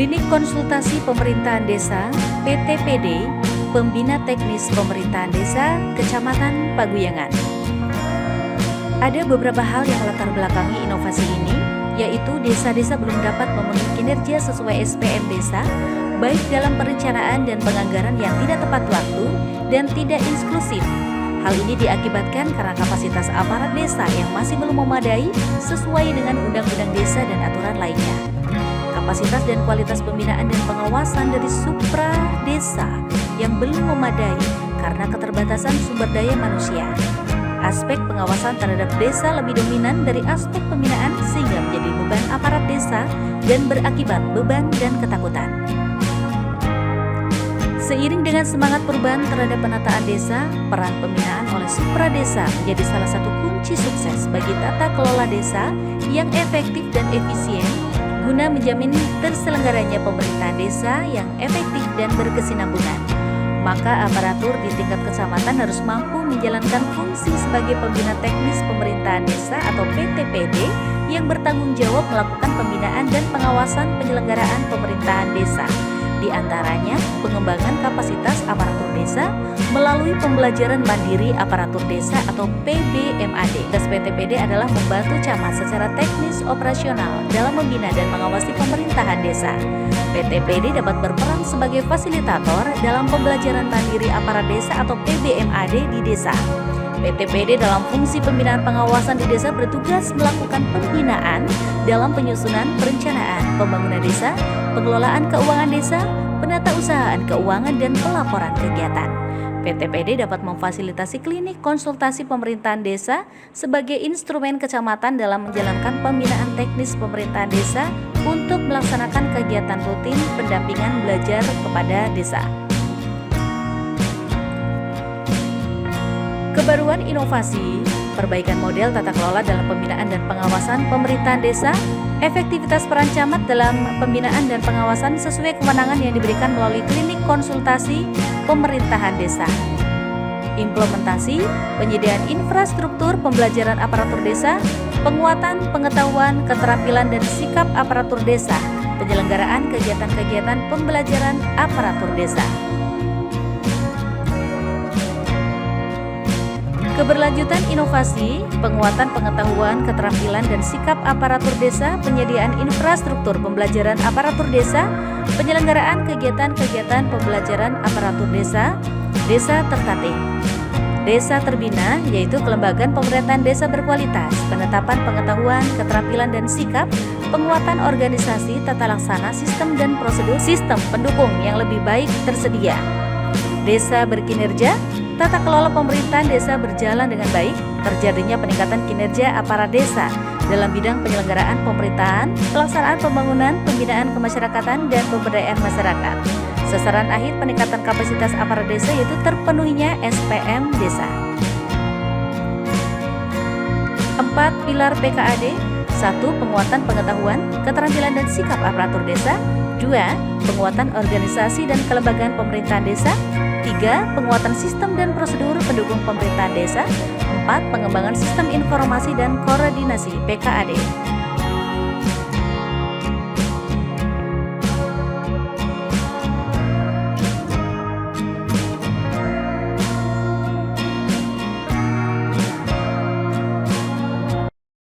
Klinik Konsultasi Pemerintahan Desa (PTPD), Pembina Teknis Pemerintahan Desa, Kecamatan Paguyangan. Ada beberapa hal yang latar belakangi inovasi ini, yaitu desa-desa belum dapat memenuhi kinerja sesuai SPM desa, baik dalam perencanaan dan penganggaran yang tidak tepat waktu dan tidak inklusif. Hal ini diakibatkan karena kapasitas aparat desa yang masih belum memadai sesuai dengan undang-undang desa dan aturan lainnya. Kapasitas dan kualitas pembinaan dan pengawasan dari supra desa yang belum memadai karena keterbatasan sumber daya manusia. Aspek pengawasan terhadap desa lebih dominan dari aspek pembinaan sehingga menjadi beban aparat desa dan berakibat beban dan ketakutan. Seiring dengan semangat perubahan terhadap penataan desa, peran pembinaan oleh supra desa menjadi salah satu kunci sukses bagi tata kelola desa yang efektif dan efisien guna menjamin terselenggaranya pemerintahan desa yang efektif dan berkesinambungan. Maka aparatur di tingkat kecamatan harus mampu menjalankan fungsi sebagai pembina teknis pemerintahan desa atau PTPD yang bertanggung jawab melakukan pembinaan dan pengawasan penyelenggaraan pemerintahan desa. Di antaranya, pengembangan kapasitas aparatur desa melalui pembelajaran mandiri aparatur desa atau PBMAD. Tugas PTPD adalah membantu camat secara teknis operasional dalam membina dan mengawasi pemerintahan desa. PTPD dapat berperan sebagai fasilitator dalam pembelajaran mandiri aparat desa atau PBMAD di desa. PTPD dalam fungsi pembinaan pengawasan di desa bertugas melakukan pembinaan dalam penyusunan perencanaan pembangunan desa, pengelolaan keuangan desa, penatausahaan keuangan dan pelaporan kegiatan. PTPD dapat memfasilitasi klinik konsultasi pemerintahan desa sebagai instrumen kecamatan dalam menjalankan pembinaan teknis pemerintahan desa untuk melaksanakan kegiatan rutin pendampingan belajar kepada desa. Kebaruan inovasi, perbaikan model tata kelola dalam pembinaan dan pengawasan pemerintahan desa, efektivitas peran camat dalam pembinaan dan pengawasan sesuai kewenangan yang diberikan melalui klinik konsultasi pemerintahan desa. Implementasi, penyediaan infrastruktur pembelajaran aparatur desa, penguatan pengetahuan, keterampilan dan sikap aparatur desa, penyelenggaraan kegiatan-kegiatan pembelajaran aparatur desa. Keberlanjutan inovasi, penguatan pengetahuan, keterampilan dan sikap aparatur desa, penyediaan infrastruktur pembelajaran aparatur desa, penyelenggaraan kegiatan-kegiatan pembelajaran aparatur desa, desa tertatih. Desa terbina yaitu kelembagaan pemerintahan desa berkualitas, penetapan pengetahuan, keterampilan dan sikap, penguatan organisasi, tata laksana, sistem dan prosedur, sistem pendukung yang lebih baik tersedia. Desa berkinerja, tata kelola pemerintahan desa berjalan dengan baik, terjadinya peningkatan kinerja aparat desa dalam bidang penyelenggaraan pemerintahan, pelaksanaan pembangunan, pembinaan kemasyarakatan, dan pemberdayaan masyarakat. Sasaran akhir peningkatan kapasitas aparat desa yaitu terpenuhinya SPM desa. 4 pilar PKAD. 1. Penguatan pengetahuan, keterampilan dan sikap aparatur desa. 2. Penguatan organisasi dan kelembagaan pemerintahan desa. 3. Penguatan sistem dan prosedur pendukung pemerintahan desa. 4. Pengembangan sistem informasi dan koordinasi PKAD.